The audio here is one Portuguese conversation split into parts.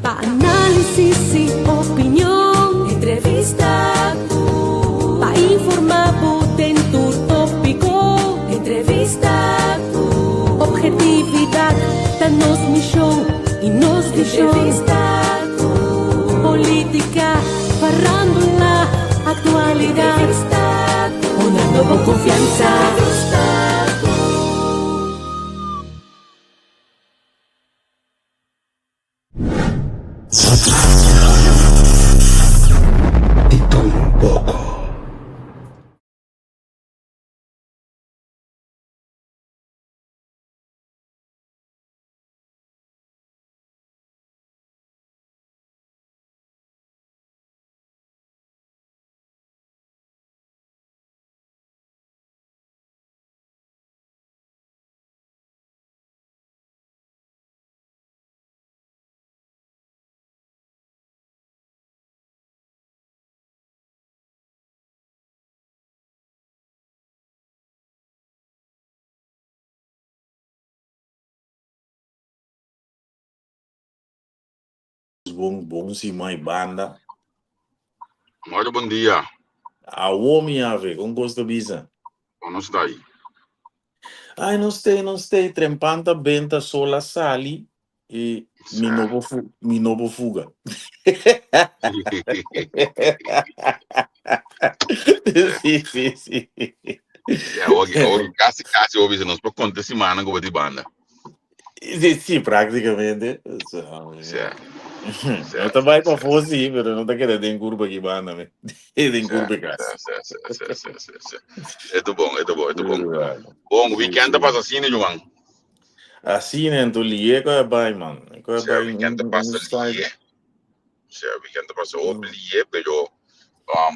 Análisis y opinión, entrevista, pa informar dentro tópico, entrevista, objetividad, danos misión y nos visión, entrevista, política, farándula, actualidad, entrevista, una nueva confianza. De todo un poco. Bom, sim, mãe, banda. Muito bom dia. A homem, ave, com gosto de bisa. Como está aí? Ai, não sei, trempanta, benta, sola, sali, e mi novo fuga. Sim. Hoje quase ouvi nós para contar semana com de banda. Sim, praticamente. Certo. Eu também para fosse, mas não está querendo em curva aqui, banda, né? Em curva casa. Certo. É bom. Bom, weekend tá passando assim, né, João? Assim, né? Então, ligue com a bai, mano. Weekend tá passando ali. Weekend tá passando ali, pero a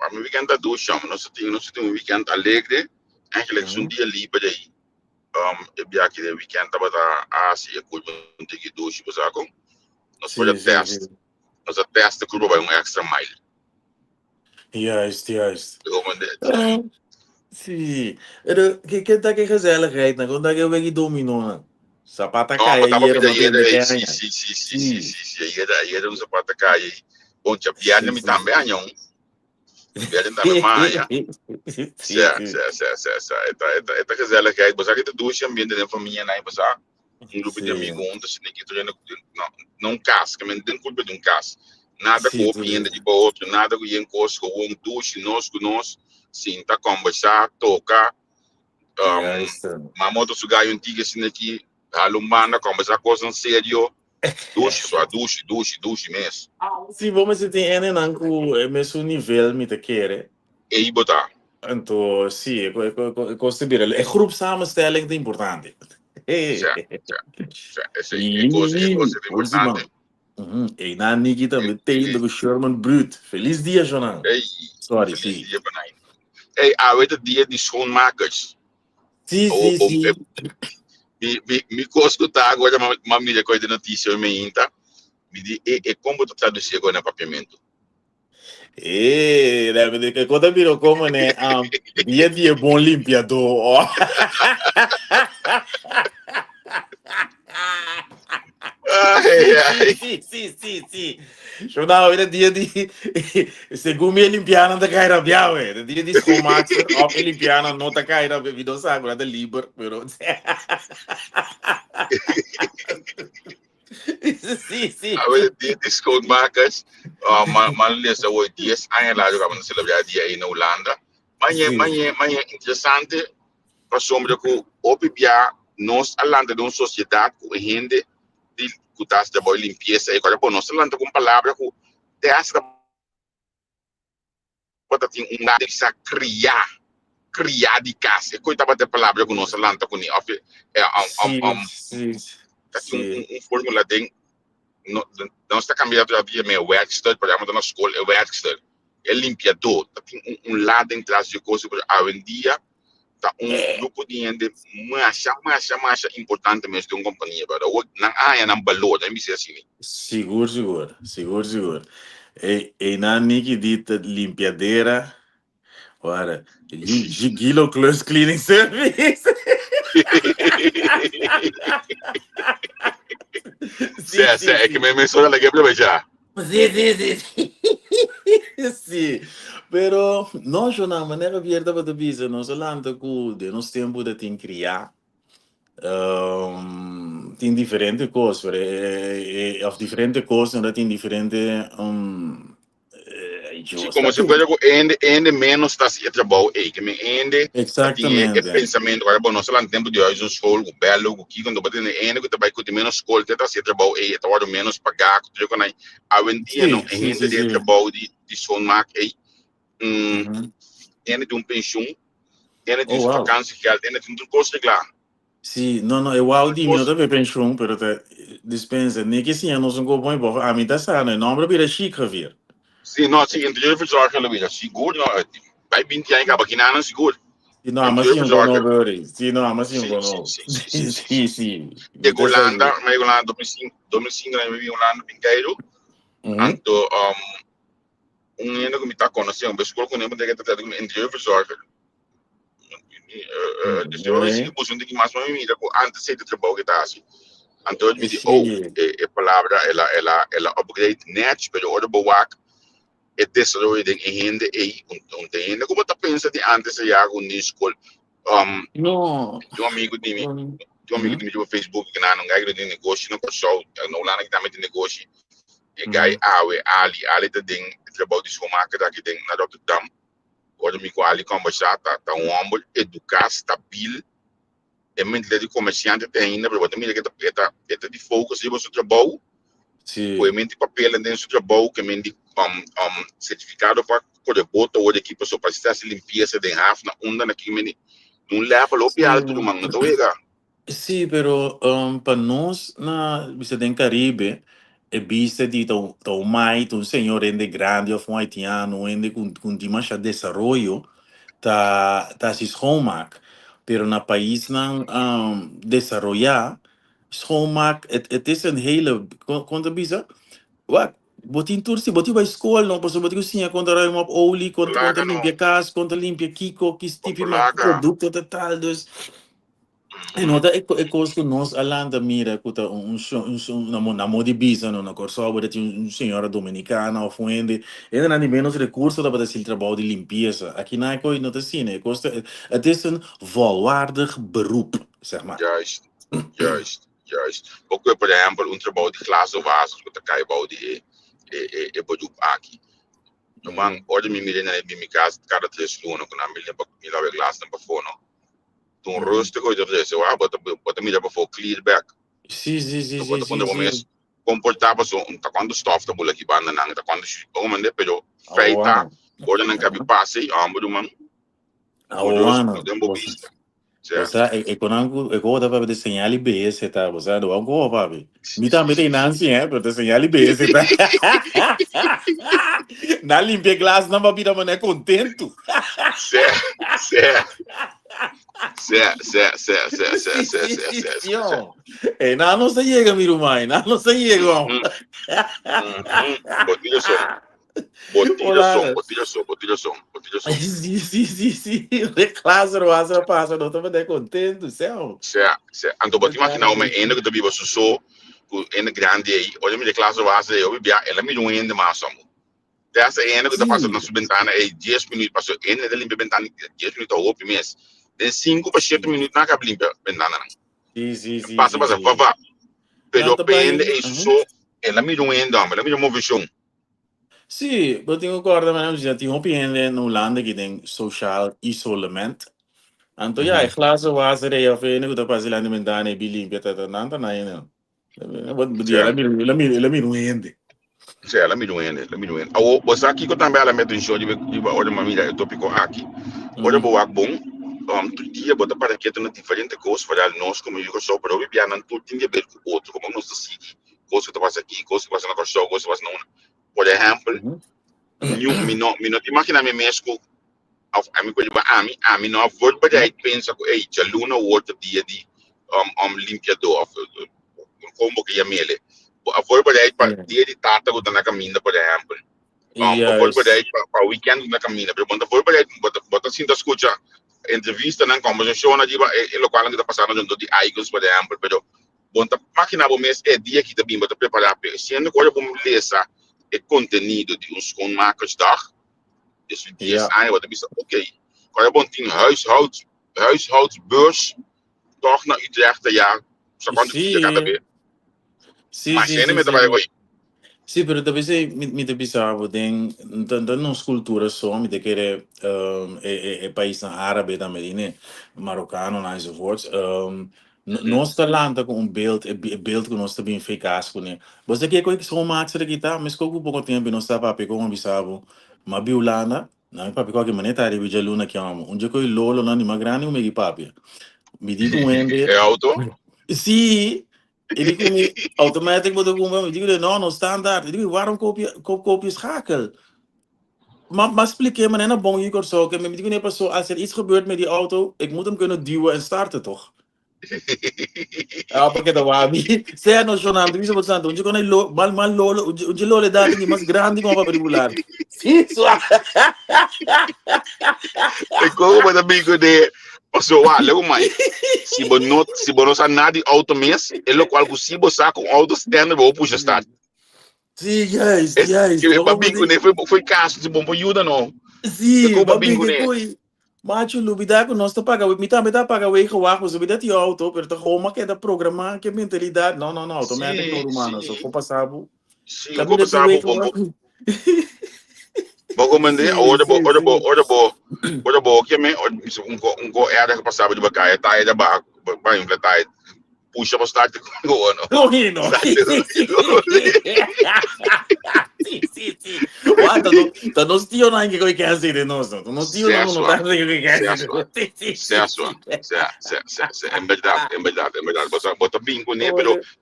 minha weekend tá ducha, nós temos um weekend alegre, eigenlijk um dia livre aí. Eu vi aqui o weekend tá passando assim, eu curto um dia que ducha, você sabe? Nós fazemos teste. Nós testa curva vai extra mile. Juist. Eu Sim. Que tá que gezelligheid, né? Quando eu vejo domino, sapata não, caia mas tava aí, pedindo mas aí, sim, aí era um sapato cai. Bom, tinha piada me também, não. Piada também, maia. Certo. Esta gezelligheid, mas aqui tu duas ambiente da família, né, mas grupo de amigos juntos, assim, que tu não casa, que me tem culpa de casa. Nada com opinião de outro, nada com encosto com um duche, nós, sim, tá conversar, tocar. Mas moto sugar um tigre assim aqui, alumbando, conversar coisas sério. Duche mesmo. Sim, vamos se tem ene nanku é mesmo nível me te quer. E aí botar. Então, sim, considera é grupo samenstelling é importante. Essa é coisa importante. E na Nikita me tem do Sherman Brut. Feliz dia, Jonan. Sorry, feliz dia, Benai. Hey, weet het dia de schoonmakers. Sim. Me escutar agora uma mídia coisa de notícia me inta. Me diz, como tu traduzir agora no papiamento? Deve dizer que quando virou como, né? Dia bom limpiador. Sim. Jornal, era dia de. Segundo me limpiando da caira biau, dia de schoonmaakster, of limpiando não da caira bebido sagro da liber, pero. Sim. Weet dia de schoonmakers, maar lees dat we dias aan laten gaan we celebrar dia in Holanda. Maar je interessante, para sombra que opibia nós Holanda de uma sociedade com gente de cuidados de boa limpeza e agora bom nós Holanda com palavra que te acha pode ter lado de criar de casa. Coisa para ter palavra com nós Holanda com Sim. Fórmula de nós está cambiando a via meio werkster, por exemplo, na escola é werkster, é limpiador, tem lado em trás de coisas que hoje em dia tá grupo de gente mais importante mesmo de uma companhia, para o não há valor, não é assim. Seguro. E na Niki dita limpiadeira, ora, Gilo Close Cleaning Service. Sì, sì, è che sì. mi sono la gabbia già. Sì, sì, sì, sì. Sì, però non c'è una maniera abierta per dire, non soltanto che nel tempo da ti crea, in differenti cose, of differenti cose, non in differenti, Sì, come giusta. se quello ende meno sta si trabalho e che mi ende ati e Esattamente. pensamento guarda non solo tempo di oggi un school o bello o chi quando potete ende che vai con meno scuola sta si trabalho e sta guarda meno pagato tu con ai aventino Sì, e sì, ende sì, di sì. trabalho di son mak e Mhm. ende di un pensioen ende di Oh, un wow. vakantiegeld ende di un costo claro Sì, no, no, è wow un di mio, costo dove pensiamo, però te dispensa, ne che sia, non sono come boh, a metà sana, non proprio chic via. sì no sì interior verzorgen la vita sicuro no bei 20 anni che abbiamo sicuro Sì, no, ma sì, interior un po' verzorgen nuovo, sì, no, ma sì, un sì po' sì nuovo. sì sì sì Sì, sì sì sì, sì, e metà sai Golanda, via. maar Golanda 2005 na mi Golanda pingeiro, Mhm, anto um ene que me tá conhecendo, mas qual que nem poder ter dado interior verzorger. Dus eu esse que puxo de mais uma mira com antes de trabalho que tá assim. Anto me di sì, e palavra ela upgrade net, pero ora boak e desarrollo de hende e um tem ainda como tá pensa de antes já com escola no, de um amigo de mim de um amigo mhm, de mim no Facebook que não ganha de negócio não passou, não lá que também de negócio e gai mhm, awe ali te ding trabalho de schoonmaken dat je ding naar Rotterdam quando mi quali conversar tá um homem educado stabil e mentre de comerciante tem ainda pero quando mira que tá de focus sobre o seu trabalho com sì. mente papel dentro do seu trabalho que mente certificado para poder botar o equipe só para estar se limpeza de half na onda na que mente não leva lo piada tudo Sì. mano não vega Sì, però per noi, visto in Caribe, e visto di mai, un signore rende grande of un haitiano, rende con dimasha desarrollo, ta si schoonmaak. Pero na país na desarrollar, schoonmaak, het is een hele, kon bisa, wat, botin tursi, botin bij school, no, pas botin kusinya, konta ruim op olie, konta plaga não limpia kaas, konta limpia kiko, kis tipi mak plaga producto total, dus. E nota é coisa que nós alanda mira que tá na modi bisa na corso agora tem senhora dominicana ou fuende ainda não tem menos recursos para fazer o trabalho de limpeza aqui na coisa não tem assim né custa het is een volwaardig beroep zeg maar. juist juist ook por exemplo trabalho de classe ou vaso que tá cai bau de e produto aqui man hoje me mire na mi casa cada 3 lunas com a milha para me lavar glass na fono tu rosto coisa de isso ah bota milha para clear back Sim, sim, sim, tu sim, bota sim, quando o sim. mês comportava so tá quando stuff tá bola aqui banda não tá quando o mande pero feita Aoana. hoje não cabe passe ambos man o rosto Aoana. não tem vista Você certo é econômico, é como dá para desenhar ali BS, tá? Você não é como, papi. Me também tem nancy, para desenhar ali BS, tá? Na limpia glass, não vai virar mané contento. certo certo Sim, sim, sim, sim, certo ó. É, não se chega, meu irmão, não se chega. botilha som Olá. botilha som Sim, sim, sim, sim. Reclasa, não passa, não estou bem contento, céu. Anto boti máquina uma ainda que tu viva so ainda grande aí olha me de classe base eu bia ela me não ainda mais somos dessa ainda que tu passa na Sim, sua ventana aí 10 minutos passou ainda de limpa ventana 10 minutos ao outro mês de 5 para 7 sim, minutos na cabo limpa ventana sim, sim, sim, passa sim, passa sim. vá Não, pero tá ainda bem. é só ela me não ainda ela me não visão Sì, eu tenho corda, mas já tinha opinião no lande que tem social isolamento. Então, já, é claro, se você é feio, que tá fazendo alimentar, né, bilim, peta, não, tá aí, não. Vou dizer, ela me não rende. ela me não ainda ou você aqui que também ela mete em show de olha uma mídia eu tópico aqui olha boa bom todo dia bota para que tem diferente coisas para nós como eu sou para o bem não tudo tem a ver com outro como nós decidi coisa que passa aqui coisa que passa na coisa coisa que passa não por exemplo me não te imagina me mesmo a mim coisa a mim não vou para aí pensa que ei já luna outro dia de limpiador como que ia mele a vou para aí para dia de tata que na caminho por exemplo vou para aí Yes. para weekend na caminho pero quando vou para aí bota assim da escuta entrevista na conversação na diba e lo qual está passando junto de icons por exemplo pero Bom, tá máquina bom mês é dia que também bota preparar para sendo agora bom lesa é conteúdo de uns schoonmakersdag. Dus die is aan wat is oké. Kan je bom tem huishoudsbeurs toch naar Utrecht ja. Zo kan je cada vez. Mas ainda me trabalha hoje. Sim, pero talvez me te pensava, tem nas culturas só, me te querer país árabe também, né, marocano, e so voort. Nós talanta com beeld que nós também eficaz com, né. Você quer que só maak sa kita, mas com pouco tempo nós tá papi com bisabo, mabiulana, na papi com que maneta ari bijaluna que amo. Onde coi lolo na ni magrani o megi papi. Me digo É auto? Sim. Ele que automatic moet ook me digo não standaard. Ik digo waarom koop je schakel? Maar expliqueer me nou bom hier zo. Ik me digo nee pas zo als er iets gebeurt met die auto, ik moet hem kunnen duwen en starten toch? Ah, porque da wabi. Sei no jornal, diz o santo, onde quando mal lolo, onde lolo dá tem mais grande como para regular. Sim, só. E como vai também que de passou lá, logo mais. Se não sabe nada de auto mês, ele qual que você com auto stand vou puxar start. Sim, yes. Que babinho né foi caso, se bom para ajuda não. Sim, babinho né. Macho, lubida ko nós tá paga, me tá paga o erro lá, mas lubida ti auto, pero tá como que da programa, que mentalidade, não, automático no humano, só for passar. Sim, vou passar bom. Vou comandar, ora bo, que me, era que passava de bacana, tá aí da barra, vai implementar, puxa para start com ano. Correndo. Sim. Tá nos tio não que coi quer ser de nós, não. Nos tio não tá que quer ser. Certo. É verdade. Bota bingo né,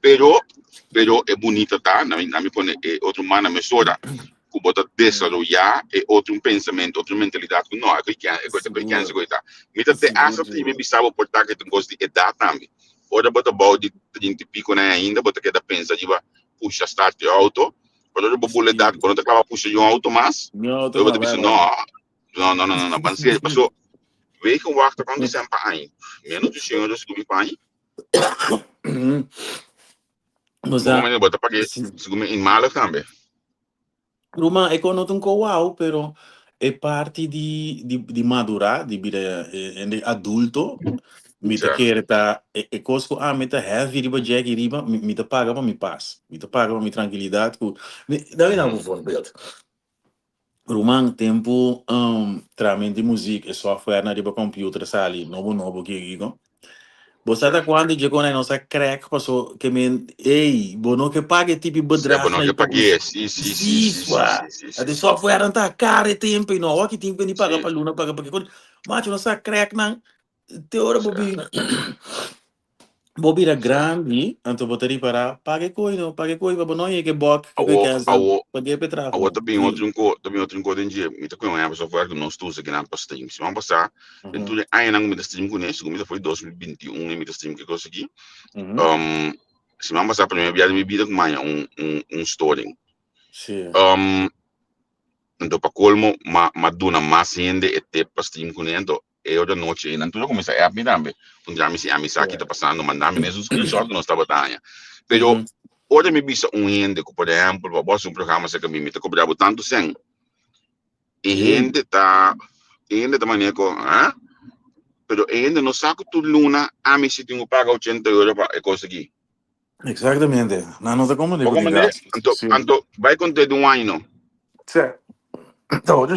pero é bonita tá, na me pone outro mana me soda. Que bota desarrollar outro pensamento, outra mentalidade que não é que é coisa. Me tá te asa que me bisava portar que tem gosto de edad também. Ora bota balde 30 pico né ainda, bota que da pensa de puxa start auto. Quando eu vou boletar, quando eu acaba puxa um auto mais, eu vou te dizer não, pensei, passou, vê que o warta quando sempre aí, menos de senhor se comi pai. Mas a bota para que se comi em mala também. Ruma, eu não tenho uau, pero é parte de madurar, de vida adulto. Me te quer tá cosco me te heavy riba jack riba me te paga para me paz me te paga para me tranquilidade dá me um voorbeeld Roman tempo trabalho de música e software na riba computer sali novo que digo você tá quando de quando não sa crack passou que me bono que pague tipo bedrag bono que pague sim a software não tá caro tempo e não que tempo nem paga para luna paga porque mas não sa crack não teora Bobby era grande, então botaria para pague coi para não é que bok que casa pague petra. Agora também outro encontro em dia, me tá com uma software que nós todos aqui na stream, se vamos passar, então aí não me dá stream com isso, como foi 2021 me dá stream que consegui. Se vamos passar para minha vida com mais um story. Sim. Então para colmo, maduna mais ainda é para stream com isso. Eu da noite ainda tudo começa a me dar já me se aqui tá passando mandar-me nesses screenshot que nós estava dando pero hoje me bisa gente que por exemplo para botar programa que me tá cobrando tanto sem e gente tá maneira pero ainda não saco tudo luna a me se tenho paga 80 euros para conseguir exatamente não tá como digo então vai conter de ano sim. Então,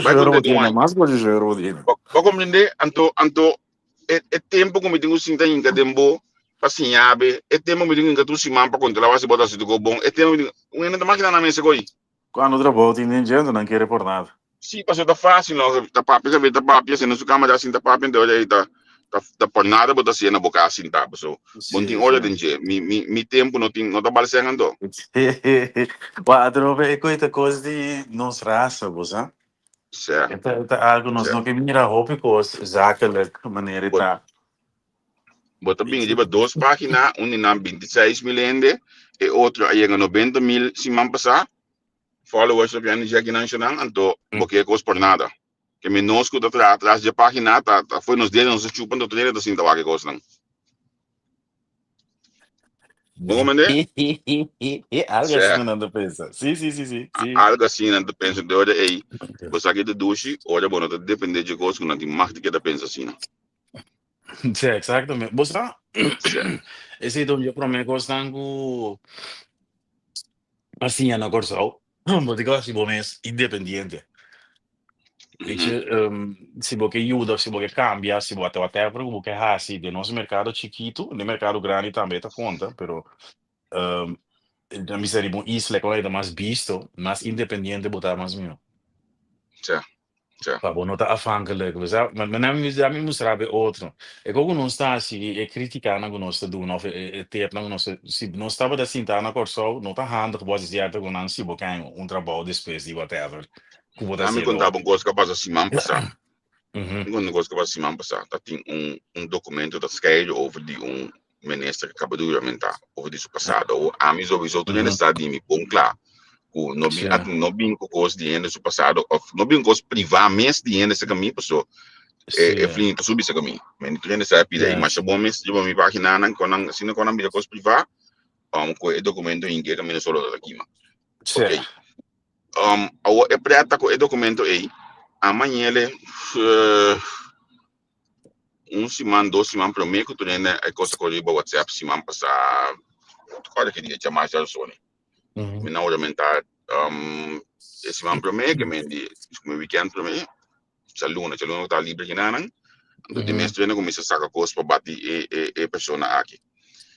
vou compreender, anto é tempo que me tenho sinta em cada tempo para sinhabe, é tempo me tenho em cada semana para controlar se botar se tudo bom, é tempo um ainda máquina na mesa coi. Quando trabalho tem gente não quer por nada. Sim, passou tá fácil, não, tá papo, se não se cama assim tá papo, então aí tá por nada botar se na boca assim tá, passou. Bom tem olha tem mi tempo não tá balançando. Quadro é coisa de nos raça, você. Certo. Algo nós não que mira roupa coisa, zaquela maneira tá. Bota bem, diba 2 páginas, na 26 mil ende, e outro aí em 90 mil se man passar. Followers of Yanni Jack National, então, porque é coisa por nada. Que me não escuta atrás de página, tá foi nos dedos, nos chupando tudo assim, tá que coisa não. Vamos entender? Algo Se assim não pensa. Sim, sim, sim, sim, sim. algo assim, não pensa de hora aí, você aqui de duche, olha, bom, não depende de coisa que não tem mais que da pensa assim, não. Sim, exatamente. Você Se, esse é onde eu prometo gostando assim na Corsol. Porque eu assim, bom, mês independente. Weet je, se você ajuda, se você cambia, se você whatever, você assim, de nosso mercado chiquito, no mercado grande também tá conta, pero na miseria bom isla que ainda mais visto, mais independente botar mais meu. se, se. Pá, bom, não tá afhankelijk, we zijn, maar na minha mostrar be outro. É como não está assim, é criticar na nós do não é ter na nós se não estava da cinta na corso, não tá handig, pode dizer até com não se você trabalho depois de whatever, que você A mim sendo. contava um coisa que passa semana passada. Mhm. Um negócio que passa semana passada, tem documento da schedule over de ministro que acabou de juramentar, over de seu passado, ou a mim sowieso, tu nem Mhm. está de me bom claro. No bin Sim, at no bin ko coisa de ano passado of no bin coisa privar mês de ano esse caminho pessoa é sim, flim to subir esse caminho mas tu ainda sabe pida aí mas yes, bom mês de bom me página nan konan sino konan bi coisa privar ko e documento em que caminho solo daqui ma sim. ok ao é preta com e documento aí amanhã ele semana 2 semanas para mim que tu ainda é coisa que eu WhatsApp semana passada qual que dia chamar já só né Mhm. me não aumentar esse semana para mim que me di me weekend para mim sa luna tá livre aqui nan do de Mhm. mestre né começa a sacar coisa para bater pessoa aqui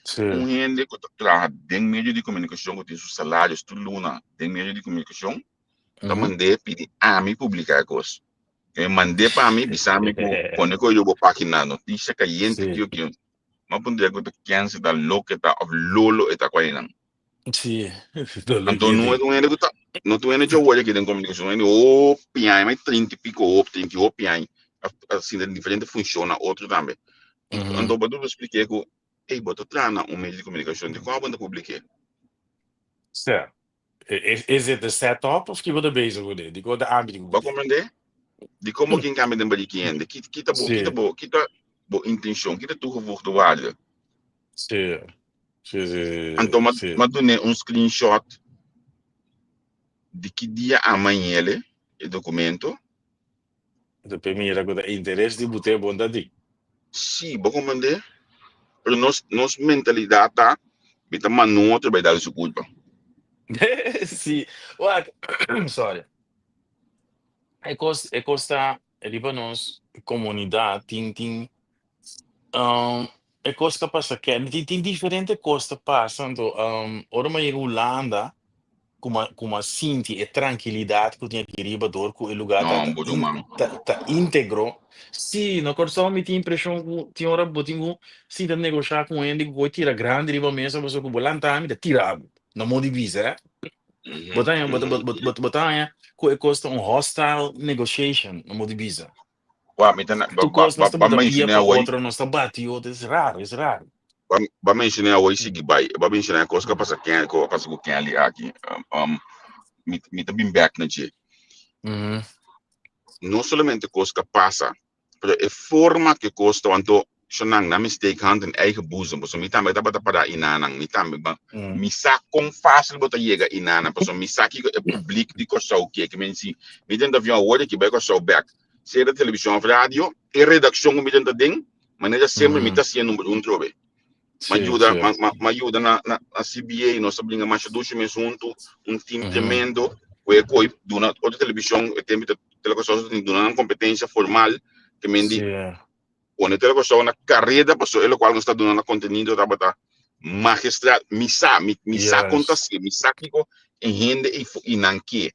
Sim. gente que trabalha dentro meio de comunicação que tem seus salários tudo luna dentro meio de comunicação tá Mhm. mandei pedir a mim publicar coisa eu mandei para mim bisa mim quando eu vou página notícia que gente Sim, que mas quando eu tô cansado da louca tá of lolo eta com ele sim. Tô então não é louco. um ele que tá não tu ainda eu olho aqui dentro comunicação ainda o piai mais 30 pico o 30 o piai assim de diferente funciona outro também. Mhm. Então, eu expliquei que, ei, botou trana um meio de comunicação de qual banda publiquei. Sim. Is it the setup of que você bezig with it? Die de aanbieding Vai with it. compreender? De como quem cambia de bali cliente, Sim, kita bo intenção, kita toegevoegde waarde. sim, sim, sim, Então, sim. mas tu screenshot de que dia amanhã ele, o documento. De primeira coisa, interesse de botar bom dadi. Sim, vai compreender? Pero nos mentalidade tá, bita manu vai dar sua culpa. Sim. What? Sorry. É costa, é Libanos, comunidade, tem, é costa passa que tem diferente costa passando, ora mais Holanda, como sinti e tranquilidade que tinha que ir dor que o lugar Não, bodo man. tá íntegro. Sim, no corso me tinha impressão que tinha hora botinho, sim, de negociar com ele, que tira grande riba mesa, você que bolanta me tira, no modo de visa, botanha, botanha, que custa hostile negotiation, no modo de visa. Ué, me tá, Tu costa, nós estamos da pia mencionar para aí, outra, nós está bate outro, é raro, é raro. ba mencionar hoje seguir vai, ba mencionar coisa que passa com quem ali aqui. Me tá bem back na dia. Uhum, Não somente coisa que passa, mas a forma que costa quando sonang na mistake hand em eigen boezem, so me também dá para inanang, me também uhum, me sa com fácil bota chega inana, so me sa que é público de coisa o que me si, me dentro avião hoje que vai coisa back. Se é televisão, rádio, e redação me dentro dentro, maneira sempre me uhum. tá sendo trobe. Sim, sim. Ma ajuda na CBA, nós sabemos mais dois meses junto, time Uhum, tremendo, que dona outra televisão, tem televisão tem dona uma competência formal, que me diz, sim, quando a televisão na carreira, passou ele qual não está dando conteúdo, tá bota magistrado, misa conta yes. se, misa que em rende e nanque.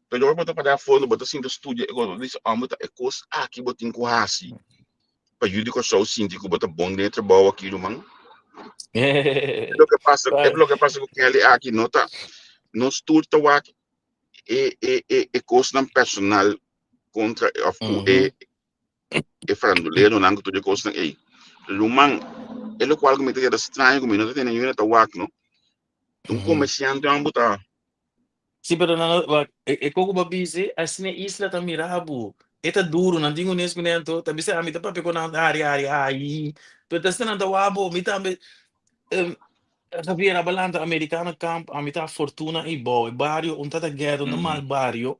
Pero eu botar para fora, botar assim do estúdio, eu disse, bota é coisa aqui botin com assim, para ajudar com o síndico, bota bom dentro, boa aqui, mano. É Vai. lo que passa com ele aqui, nota, nos turta o aqui, e coisa personal contra Uhum. franduleiro, não que tu coisa aí. Lumang, ele qual que me tem estranho, como não tem nenhuma tá o aqui, não. Um Uhum. comerciante é um botar. Sim, pero kung mabisi, as na isla ta Mirabu. Ita duro, nandingo nes ko na to. Tabi sa amin, tapapi ko na hari-hari, ay. Pero tas na nandawabo, mitambi, Sabi na balanta Americano camp, a metà fortuna e boy, barrio, un tata ghetto, normal barrio,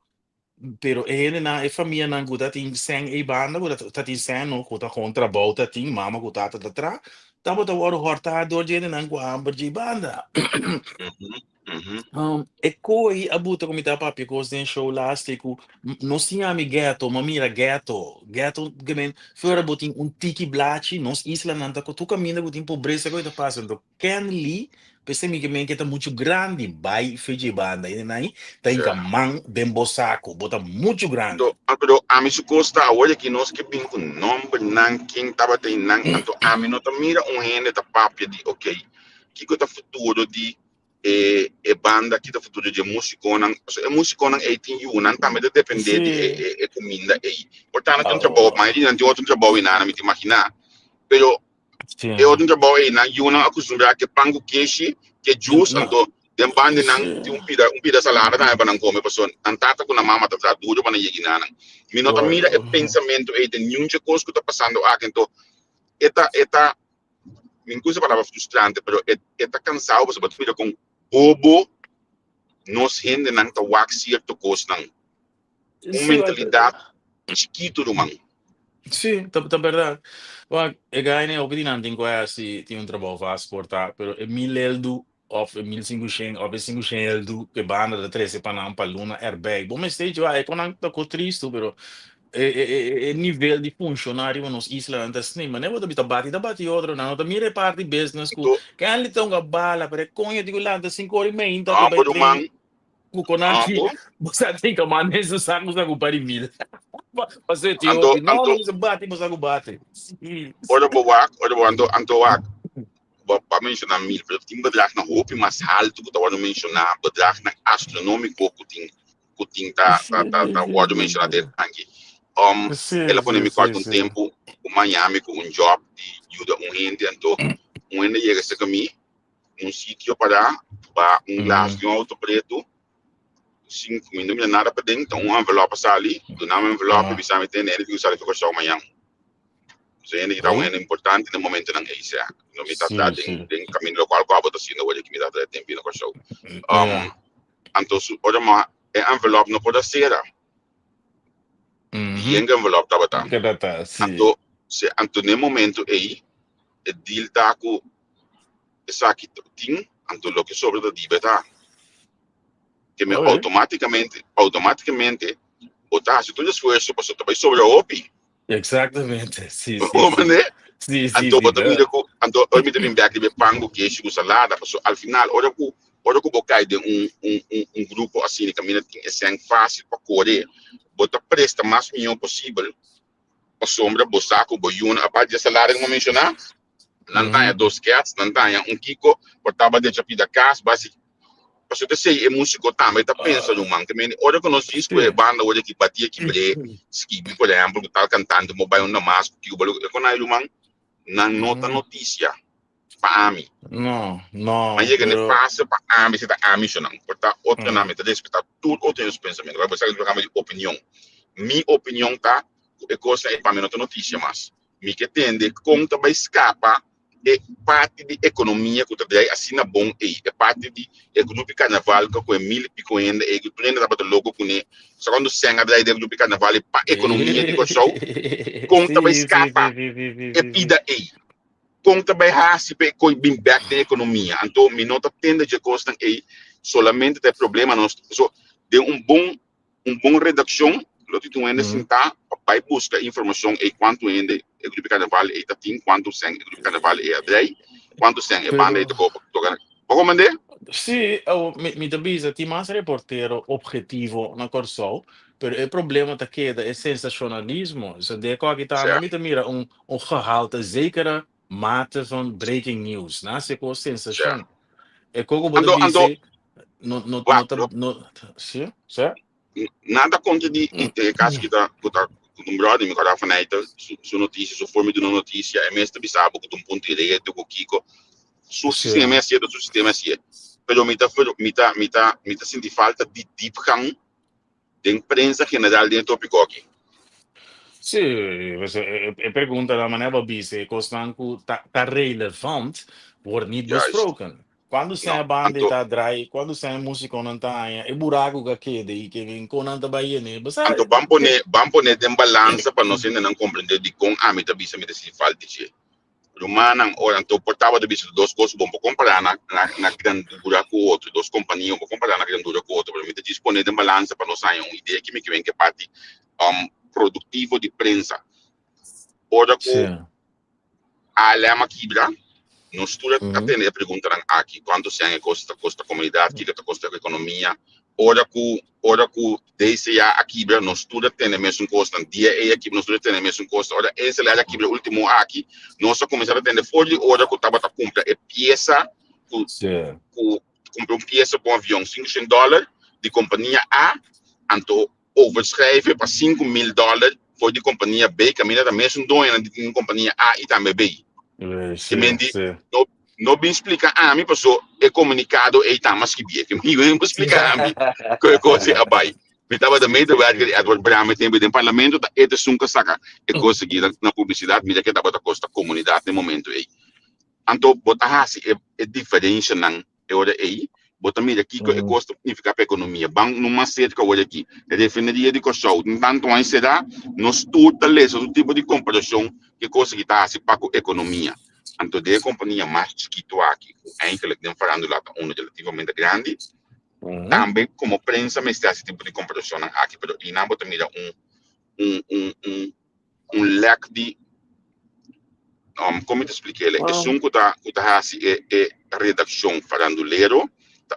pero ene na e família na guta ting seng e banda guta tati sen no guta contra volta ting mama guta tata tra, tabo ta woro horta do jene na gua amberji banda. E coi abuto come ta papi cos den show lastico, non si ami ghetto, ma mira ghetto gemen, fora botin un tiki blachi, nos isla nanta ko tu cammina botin pobreza ko ita passando. Ken li, pese mi gemen que tá muito grande, bai fiji banda, e nai, tá em camang bembosaco, bota muito grande. Pero ami su costa awole que nós que bin com nombre nan king taba tem nan anto ami no ta mira hende ta papia di ok que ta futuro di banda que ta futuro de músico nan so e músico nan 18 you nan ta me de depender di Sì. comida portanto un trabalho mais di nanti outro trabalho ina mi ti imaginar pero Sì. e outro trabalho ina you nan acostumbrado que pango keshi que juice anto den bandi nang ti un pida salada na ba nang come person antata ko na mama ta duro ba na yegina nang minota mira e pensamento e de nyunche cos que tá passando aqui então eta min coisa palavra frustrante pero eta cansado você pode ficar com bobo nos rende nang ta wax certo cos nang mentalidade chiquito do man Sì, verdad. Guarda, e gaine opinanti in quasi ti un trabalho faz portar, pero e 1000 of 1500 of 500 che banda da 13 para não para luna airbag. Bom, mas stage vai com não tá com triste, pero nível de funcionário nos islandes nem, mas não vou da bati outro, não, da minha parte business com que ali tão a bala, para conha digo lá da 5 horas e meia, então que vai trem com conati, você tem que mandar esses sacos da culpa de mil. Você tem outro, não, você bate, você bate. Ora wak anto wak ba mencionar mil, pero tem bedrag na hoop, mas alto que tava mencionar bedrag na astronômico que tá word mencionar de aqui. Ela põe me quarto tempo, o Miami com um job de ajuda gente, então gente chega a caminho, sítio para glass de auto preto, 5 minutos nada para dentro, envelope ali, do nome envelope, bisa meter nele que usar para o amanhã. So yun kita importante no momento ng isa. No mi tatating ding kami local ko abot sino wala kimi tatating pino ko show. Anto su ora ma envelope no poda sera. Yung envelope tabata. Anto ne momento deal ta ko sakit ting anto lo que sobre da dibeta. Que me automaticamente o ta se tu esforço para sobre sobre opi. Exatamente, sì, sì. Anto mi devi back di pango che esci con salada, so al final ora ku bokai de un grupo assim que caminha tem é fácil para correr, bota presta mais milhão possível, a sombra bosaco boyuna a parte de salada que mencionar, não tem dois cats, não tem kiko, portava de chapida casa, basic. Parce que sei é músico também tá pensando man que men ora que nós diz que banda ora que batia que bre ski por exemplo que tal cantando mobile na mas que o balo com aí man na nota notícia para mim não mas chega ne passa para mim se tá ami não porta outra na meta respeitar tudo outros pensamentos vai você vai de opinião minha opinião tá é coisa é para mim nota notícia mas me que tende conta vai escapar é parte de economia que trabalha assim na bom é parte de grupo carnaval que é 1000 pico ainda é que prende da logo com né só quando senga da grupo carnaval é para economia de show conta vai escapar é pida aí conta vai receber coi bem back da economia então me nota tende de costa aí solamente tem problema nós so de bom redação lo tu ainda sentar vai buscar informação e quanto ainda o grupo carnaval e tem quanto sem o grupo carnaval e adrei quanto sem e banda e poco mandar sì mi avvisa ti mas reportero objetivo na corso pero il problema è che è sensationalismo se de qua che ta mi mira un gehalte zekere mate van breaking news na se ko sensation e coco pode dizer no sì nada contra di caso que tá com brother me cara faneita su notícia su forma de notícia é mesmo bisabo com ponto direto com Kiko su sistema é certo su sistema é certo pero me tá senti falta de deep gang de imprensa general dentro do picoque sì e pergunta la maniera bise costanco ta relevant wordt niet besproken quando sai No, a banda anto tá dry, quando sai a música não tá é buraco que daí que vem com nanta baia né. Mas anto bampone den balança para nós ainda não compreender de com a mita bisa mita se falta de Rumana ora anto portava de bisa dos coisas bom para comparar na grandura com o outro, duas companhias para comparar na grandura com o outro, para mita disponer de balança para nós sair uma ideia que me vem que parte produtivo de prensa. Ora com Sim. a lema quebra nós tudo Uhum. atender perguntar aqui quanto se é custa comunidade, que custa a economia. Ora que desde já aqui nós tudo tem mesmo custo, dia e aqui nós tudo tem mesmo custo. Ora esse lá aqui último aqui, nós só começar a ter folha, ora que estava a comprar é peça, Sim. comprar uma peça para um avião $500 de companhia A, então overschrijven para $5.000 voor die companhia B, que a minha também é dono de companhia A e também B. Que Sim, mendi sim. não me explica a mim pessoa é comunicado e tá mas que bia que me explica a mim que coisa é abai me tava também de ver que Edward Brahma tem no parlamento da é sunca saca é coisa que na publicidade me que tava da costa comunidade no momento aí então bota assim é diferença não é hora aí bota mira aqui que é costa significa para economia bang numa sede que olha aqui é definiria de costa tanto aí será nos tudo leso do tipo de comparação que coisa que tá assim para economia. Então, de companhia mais chiquito aqui, eigenlijk de falando lá um relativamente grande, também como prensa me está esse tipo de comparação aqui, mas e não botar mira leque de como te expliquei, é sunco da assim é redação faranduleiro,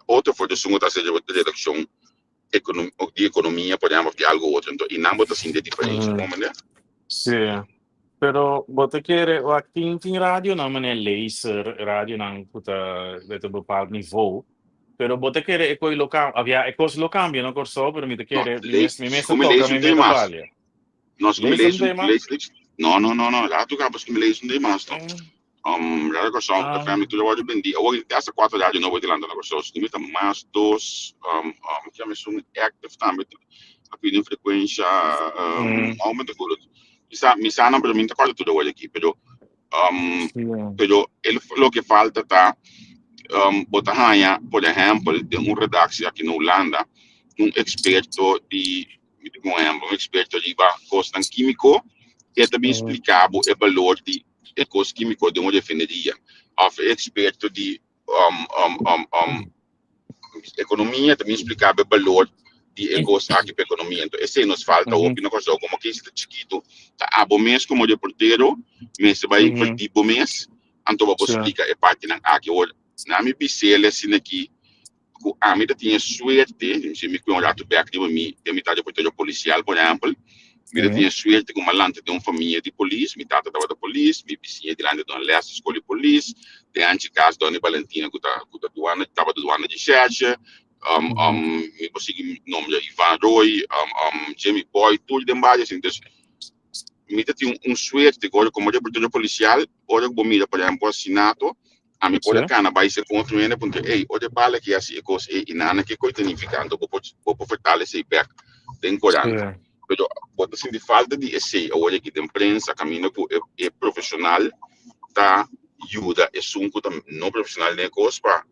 outro for de sunco da redação de economia, por exemplo, de algo outro, então e não botar assim de diferença, como né? Sim. Pero bota querer o acting tem rádio não é laser rádio não puta de bepaald niveau. Pero bota querer é coi local havia é coisa local cambia não corso pero me te No, querer me mesa come toca lees me un meta temas. palha. Nós como Laser lees não tem mais? no, lá tu acabas como lees um temas, no. Lá que só a família tu já bendi. Eu vou essa quatro rádio não vou te landar agora só. Se me mais dos que é mesmo active também. Aqui de frequência aumenta tudo. Me sana para mim tá quase tudo aqui, pero lo que falta tá botar ranha, por exemplo, de redação aqui na Holanda, experto de um experto de costa químico, e também explicava o valor de costa químico de uma definiria. Experto de economia também explicava o valor de costa aqui para economia. Então, esse nos falta, ou que não coisa como que está chiquito, tá abo mês como de porteiro, mês vai partir o mês, então vou explicar a parte aqui hoje. Na minha bicicleta, assim aqui, a minha tinha suerte, se me conhece back de mim, tem metade de policial, por exemplo, me tinha suerte com uma lante de uma família de polícia, metade estava da polícia, minha vizinha de lá de uma leste escola de polícia, tem antes caso da Dona Valentina que estava da doana de Xerxa, me consegui nome de Ivan Roy, Jamie Boy, tudo de embaixo, assim, então, me tinha suerte, agora como de policial, agora eu vou mirar, por exemplo, assinato, a mim pode cana vai ser contra ele porque ei o de bala que assim é coisa e nada que coisa significando vou fortalecer back tem corante pero bota assim de falta de esse olha que tem prensa caminho com é profissional tá ajuda é sunco também não profissional nem coisa para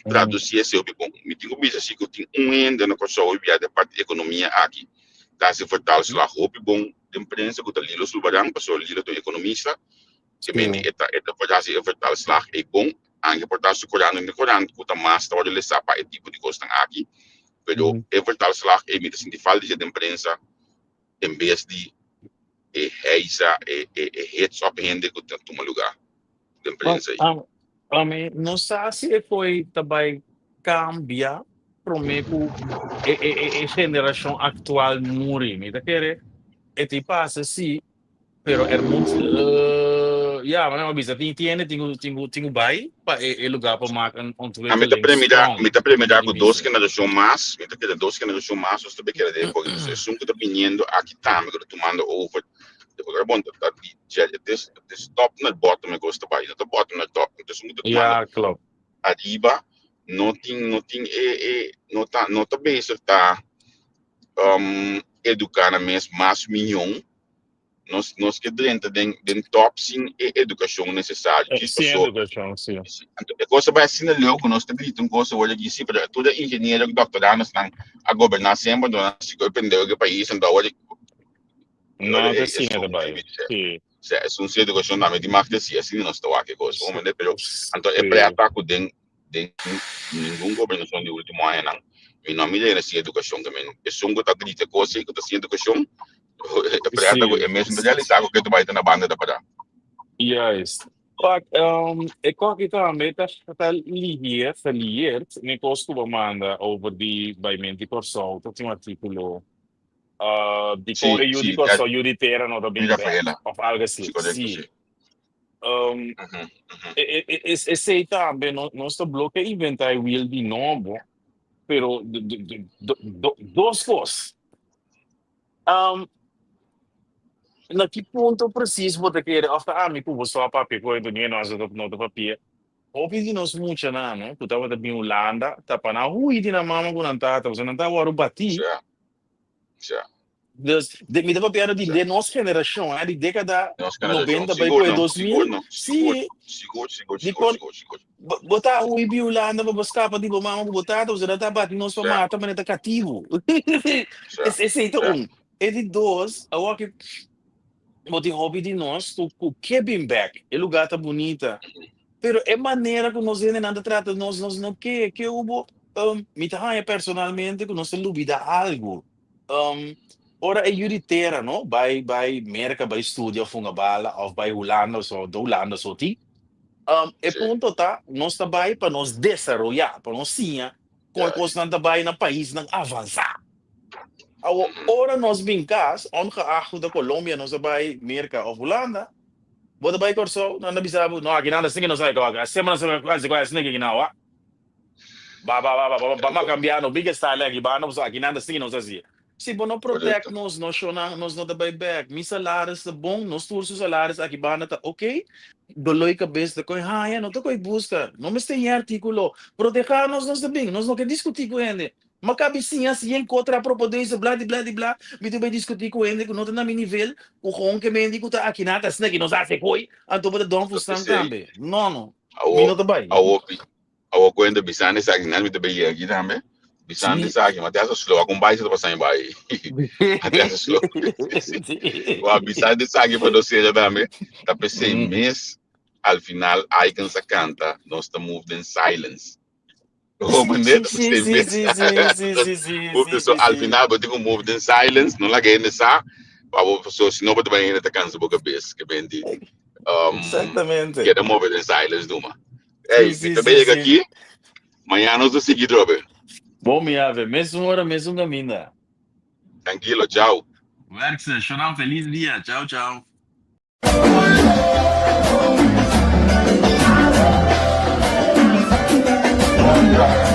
traduzir esse o bom me digo bicho assim que tem ainda na coisa o via da parte de economia aqui tá se fortalecer lá roupa bom tem prensa que tá lilo subarang pessoa lilo do economista que meni eta pode ser vertal slag é bom anche portarsi correndo no corrente puta mais tá olha essa para tipo de coisa aqui pero é vertal slag é me senti falta de imprensa em vez de reisa heads up rende que toma lugar de imprensa aí não sei se foi também cambia prometo a geração atual muri me tá querer e ti passa sim pero é muito mas não bisa tinha bai para é lugar para marcar a meta premiada com duas gerações mais meta que duas gerações mais você também quer dizer porque é sunco tá vindo aqui também que tomando over depois bom tá de stop na bottom gosta bai na bottom na top então sunco tá tomando arriba não tem não tá bem tá educar na mesma mais milhão nós que dentro den top sim educação necessária. Sim, educação, sim. A coisa vai assim ali que nós temos uma coisa olha aqui sim para toda engenheiro que doutorado estão a governar sempre do nosso dependeu do país então olha não é sim é bem sim é um ser educação na medida mais que assim nós estou aqui coisa mas né pero então é para atacar den nenhum governação de último ano não e não me lembra assim educação também é só que tá acredita coisa que tá assim educação é para atacar é mesmo realizar o que tu vai ter na banda da para yes. Ik kwam met dat gelieerd, en ik was toen maanden over die bij mijn die corso, dat is een artikel. Die core jullie corso, jullie terano dat ben je of algo assim. Sim. Esse também nós tá bloqueio inventar will de novo, pero duas coisas. Na que ponto preciso você querer after me tu você a papel com o dinheiro nós do papel ouvi de nós muito na né tu tava da Holanda tá para na rua de na mama com nanta você não tá o bati já de me dava piada de nossa geração a de década 90 para 2000 sim seguro botar o ibi Holanda para buscar para de mama botar você não tá bati nós para mata mas tá cativo esse então é de dois a que o hobby de nós, o Kevin Beck, é lugar tá bonita, pero é maneira que nós ainda não trata nós não que hubo me tá personalmente que nós duvida algo, ora é juritera, não? Vai merca, vai estudar funga bala, ou vai Holanda, só do Holanda só ti, é ponto tá, nós tá vai para nós desenvolver, para nós sim, com a coisa não tá vai na país não avançar. Ora nós brincamos, ongeacht da Colômbia, nós vai merca ou Holanda, bota vai corso, não avisava, não aqui nada assim que nós vai colocar, semana quase assim que não há, vamos cambiar no big style aqui, vamos aqui nada assim que nós fazia. Se não protege nós não dá vai back, mi salários tá bom, nós todos os salários aqui bana tá ok, doloi cabeça com não tô com busca, não me tem artículo, proteger nós tá bem, nós não quer discutir com ele. Mas cabe sim, assim, encontra a proposta, blá, me tu vai discutir com ele, que não está na minha nível, o rom que me indica tá aqui nada, assim, que nós hace coi, então para dar função também. Não, me não tá bem. A coisa bisane sabe, não me tá bem aqui também. Bisane sabe, mas até slow, com baixo tá passando vai. Até slow. O bisane sabe para você já também, tá pensando mês, ao final, aí quem se canta, nós tá moved in silence. Sim. Al final, eu tenho moved in silence, não laguei nessa, para se não botar bem ainda tá cansa boca bes, que bem de, exatamente. Que é moved in silence, Duma. Ei, também chega aqui, amanhã nós vamos seguir, Robert. Bom, minha ave, mesmo hora, mesmo caminho. Tranquilo, tchau. Werkse, schon feliz dia, tchau. Yeah.